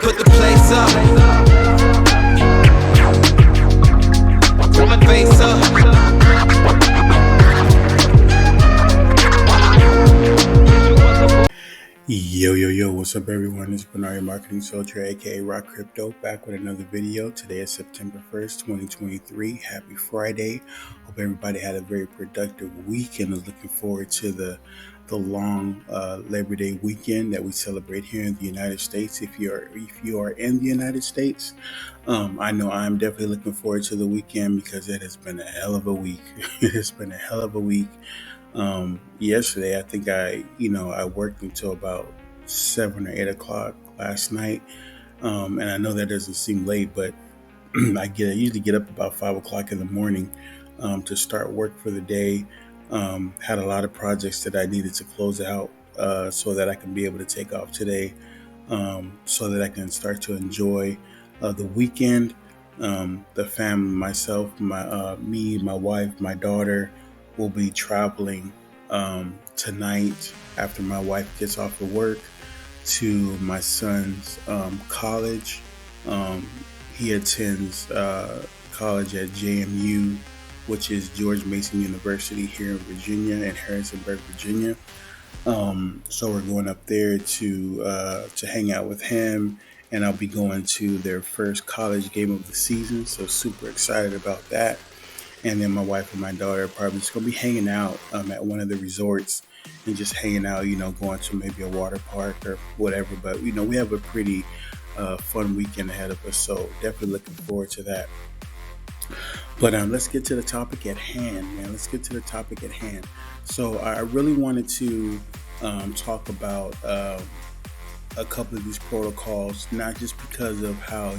put the place up. Throw my face up. Yo, what's up everyone? It's Bernard, Marketing Soldier, aka Rock Crypto, back with another video. Today is September 1st, 2023. Happy Friday. Hope everybody had a very productive week and is looking forward to the long Labor Day weekend that we celebrate here in the United States. If you are in the United States, I know I'm definitely looking forward to the weekend because it has been a hell of a week. It has been a hell of a week. Yesterday, I think I worked until about 7 or 8 o'clock last night. And I know that doesn't seem late, but I usually get up about 5 o'clock in the morning, to start work for the day. Had a lot of projects that I needed to close out, so that I can be able to take off today, so that I can start to enjoy, the weekend. The family, myself, me, my wife, my daughter, will be traveling tonight after my wife gets off of work to my son's college. He attends college at JMU, which is George Mason University here in Virginia, in Harrisonburg, Virginia. So we're going up there to hang out with him, and I'll be going to their first college game of the season. So super excited about that. And then my wife and my daughter are probably just going to be hanging out at one of the resorts and just hanging out, going to maybe a water park or whatever. But, we have a pretty fun weekend ahead of us. So definitely looking forward to that. But let's get to the topic at hand, man. Let's get to the topic at hand. So I really wanted to talk about a couple of these protocols, not just because of how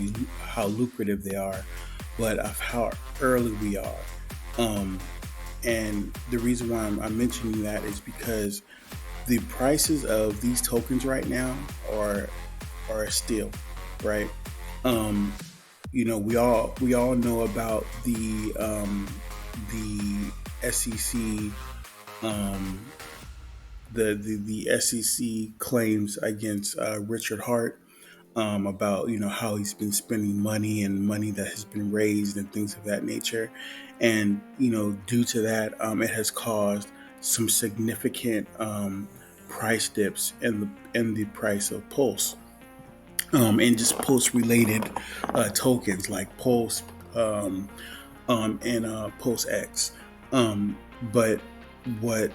lucrative they are, but of how early we are. And the reason why I'm mentioning that is because the prices of these tokens right now are a steal, right? We all know about the SEC, the SEC claims against Richard Hart. About how he's been spending money and money that has been raised and things of that nature, and due to that, it has caused some significant price dips in the price of Pulse, and just Pulse related tokens like Pulse and Pulse X. But what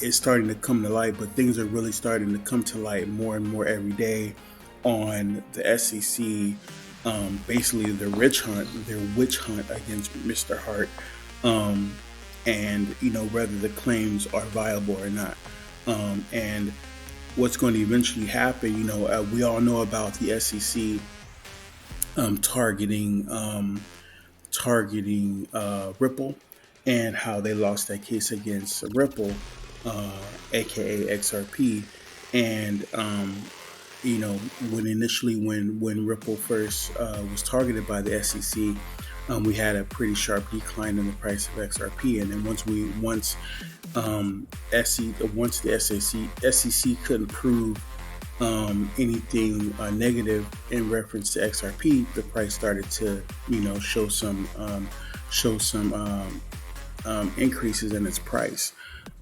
is starting to come to light, but things are really starting to come to light more and more every day on the SEC, basically their witch hunt against Mr. Hart, and whether the claims are viable or not, and what's going to eventually happen. We all know about the SEC targeting Ripple, and how they lost that case against Ripple, aka XRP, and when Ripple first was targeted by the SEC, we had a pretty sharp decline in the price of XRP, and then once the SEC couldn't prove anything negative in reference to XRP, the price started to show some increases in its price,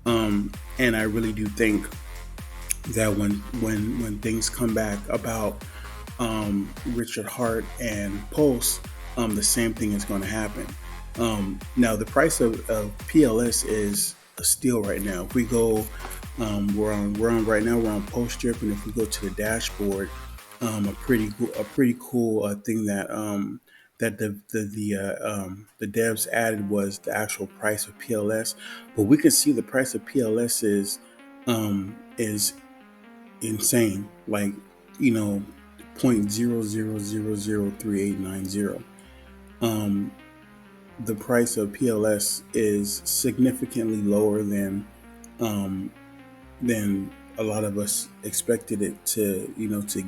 and I really do think that when things come back about Richard Hart and Pulse, the same thing is going to happen. Now the price of PLS is a steal right now. If we go, we're on Pulse Strip, and if we go to the dashboard, a pretty cool thing that the devs added was the actual price of PLS. But we can see the price of PLS is insane, like 0.00003890. The price of PLS is significantly lower than a lot of us expected it to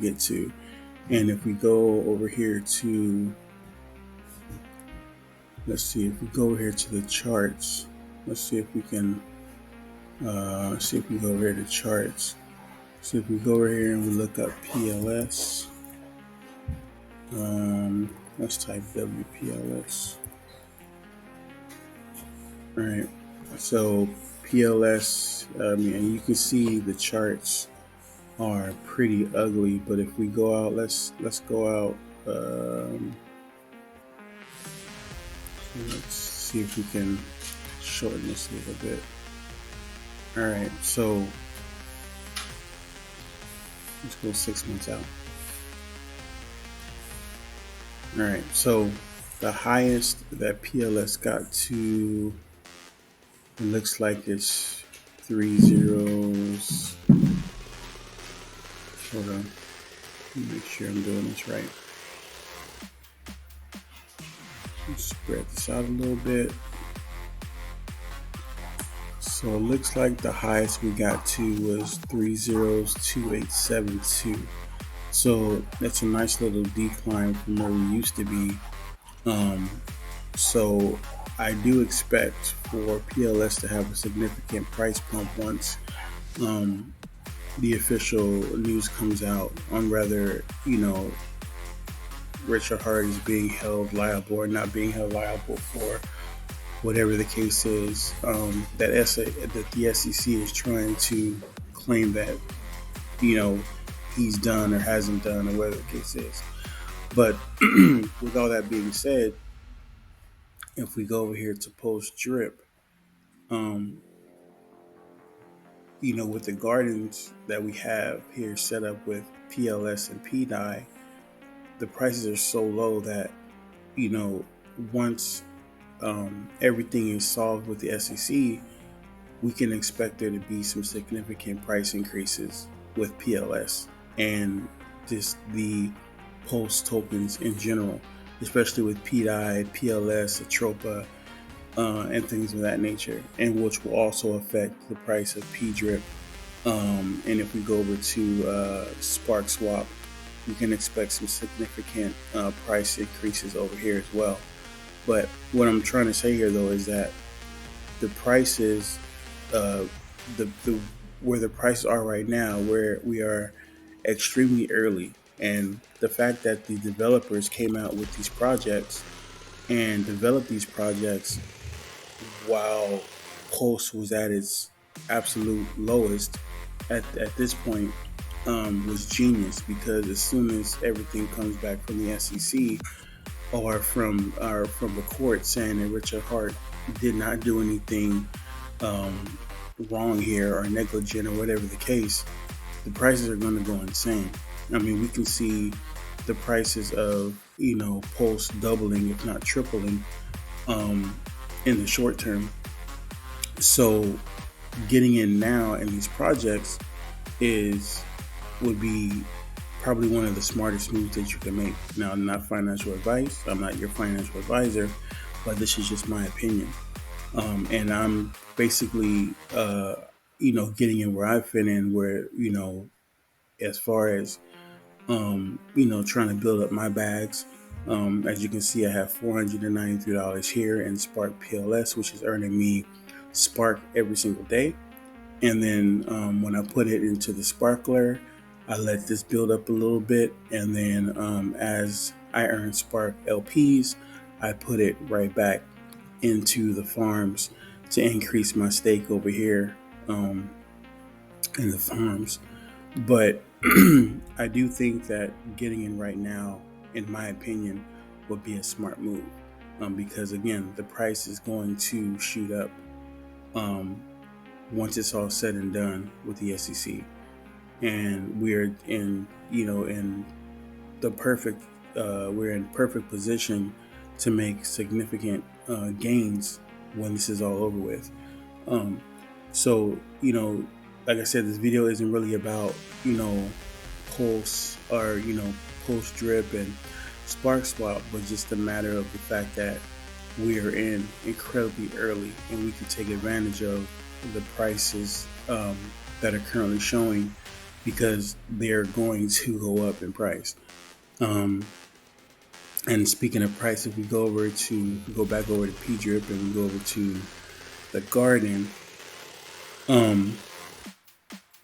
get to. And if we go over here to, let's see, if we go over here to the charts, let's see if we can see if we go over here to charts. So if we go over here and we look up PLS, Let's type WPLS. All right. So PLS, and you can see the charts are pretty ugly. But if we go out, let's go out. Let's see if we can shorten this a little bit. All right. So let's go 6 months out. All right. So the highest that PLS got to, it looks like it's 3 zeros. Hold on. Make sure I'm doing this right. Let's spread this out a little bit. So it looks like the highest we got to was 302872. So that's a nice little decline from where we used to be. So I do expect for PLS to have a significant price pump once the official news comes out on whether, Richard Hart is being held liable or not being held liable for whatever the case is. That the SEC is trying to claim that, he's done or hasn't done, or whatever the case is. But with all that being said, if we go over here to post drip, with the gardens that we have here set up with PLS and PDI, the prices are so low that, once everything is solved with the SEC, we can expect there to be some significant price increases with PLS and just the Pulse tokens in general, especially with PDI, PLS, Atropa, and things of that nature, and which will also affect the price of PDRIP. And if we go over to Sparkswap, we can expect some significant price increases over here as well. But what I'm trying to say here, though, is that the prices, where the prices are right now, where we are extremely early, and the fact that the developers came out with these projects and developed these projects while Pulse was at its absolute lowest at this point, was genius, because as soon as everything comes back from the SEC or from the court saying that Richard Hart did not do anything wrong here or negligent or whatever the case, the prices are going to go insane. I mean, we can see the prices of Pulse doubling, if not tripling, in the short term. So getting in now in these projects would be probably one of the smartest moves that you can make. Now, not financial advice. I'm not your financial advisor, but this is just my opinion. And I'm basically, getting in where I fit in, where, as far as, trying to build up my bags. As you can see, I have $493 here in Spark PLS, which is earning me Spark every single day. And then when I put it into the Sparkler, I let this build up a little bit. And then as I earn Spark LPs, I put it right back into the farms to increase my stake over here in the farms. But I do think that getting in right now, in my opinion, would be a smart move, because again, the price is going to shoot up once it's all said and done with the SEC, and we're in the perfect position to make significant gains when this is all over with. So like I said, this video isn't really about Pulse or Pulse Drip and Sparkswap, but just a matter of the fact that we are in incredibly early, and we can take advantage of the prices that are currently showing, because they're going to go up in price. And speaking of price, if we go back over to PDRIP and we go over to the Garden,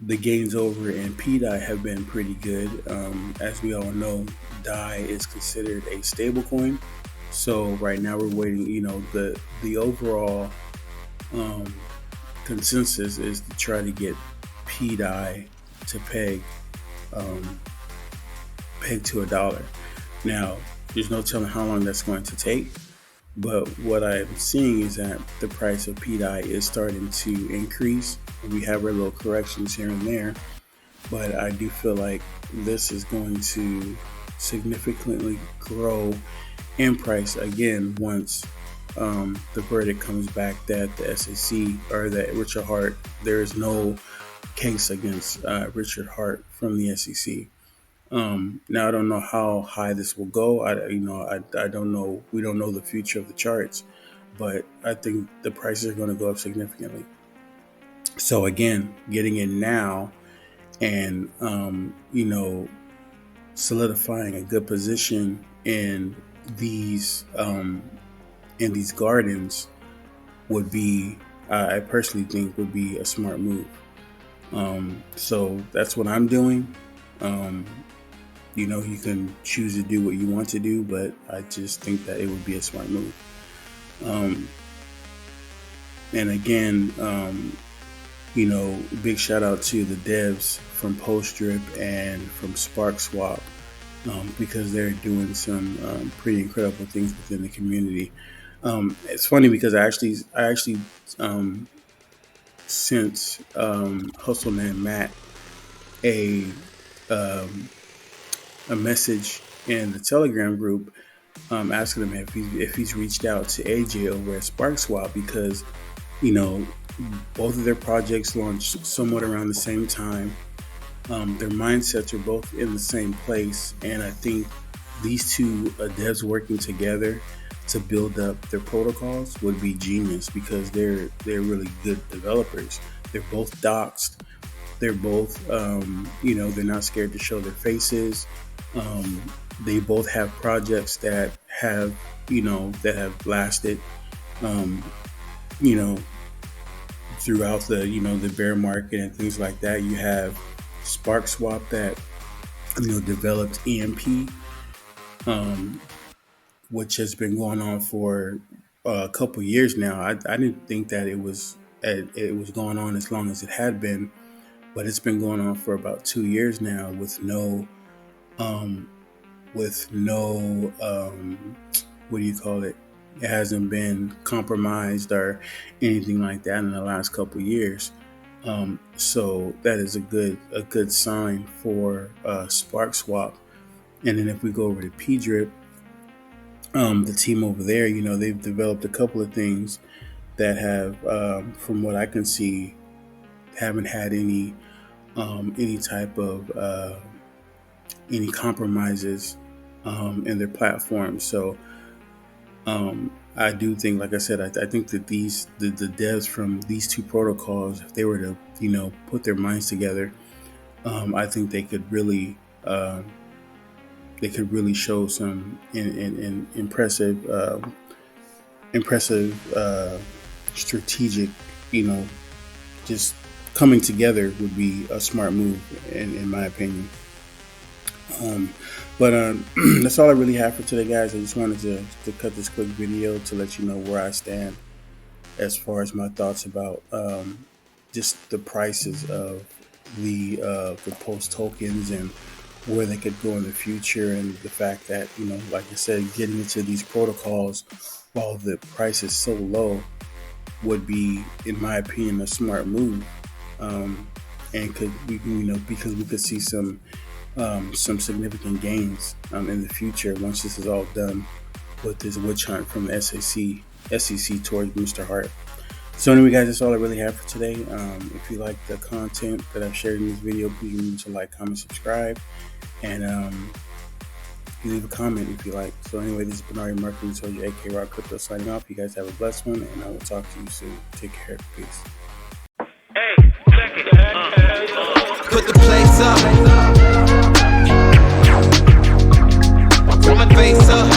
the gains over in PDI have been pretty good. As we all know, DAI is considered a stable coin. So right now we're waiting, the overall consensus is to try to get PDI to peg to $1. Now, there's no telling how long that's going to take, but what I'm seeing is that the price of PDI is starting to increase. We have our little corrections here and there, but I do feel like this is going to significantly grow in price again once the verdict comes back that the SEC or that Richard Hart, there is no case against Richard Hart from the SEC. Now I don't know how high this will go. I don't know. We don't know the future of the charts, but I think the prices are going to go up significantly. So again, getting in now and solidifying a good position in these gardens would be, I personally think, would be a smart move. So that's what I'm doing. You can choose to do what you want to do, but I just think that it would be a smart move. And again, big shout out to the devs from Post-Drip and from Sparkswap, because they're doing some pretty incredible things within the community. It's funny because I actually sent Hustleman Matt a message in the Telegram group, asking him if he's reached out to AJ over at Sparkswap, because both of their projects launched somewhat around the same time. Their mindsets are both in the same place, and I think these two devs working together to build up their protocols would be genius, because they're really good developers. They're both doxed. They're both, they're not scared to show their faces. They both have projects that have lasted, throughout the bear market and things like that. You have Sparkswap that, developed EMP, which has been going on for a couple years now. I didn't think that it was going on as long as it had been, but it's been going on for about 2 years now with no what do you call it? It hasn't been compromised or anything like that in the last couple of years. So that is a good sign for Sparkswap. And then if we go over to P-Drip, the team over there, they've developed a couple of things that have, from what I can see, haven't had any type of any compromises in their platform. So I do think, like I said, I think that the devs from these two protocols, if they were to put their minds together, I think they could really show some impressive strategic, just coming together would be a smart move in my opinion. But that's all I really have for today, guys. I just wanted to cut this quick video to let you know where I stand as far as my thoughts about just the prices of the post tokens and where they could go in the future, and the fact that, like I said, getting into these protocols while the price is so low would be, in my opinion, a smart move, and because we could see some significant gains in the future once this is all done with this witch hunt from the SEC towards Mr. Hart. So anyway, guys, that's all I really have for today. If you like the content that I've shared in this video, please remember to like, comment, subscribe, and leave a comment if you like. So anyway, this is Benari Marketing Soldier, aka Rock Crypto, signing off. You guys have a blessed one, and I will talk to you soon. Take care. Peace. Put the place up. Put my face up.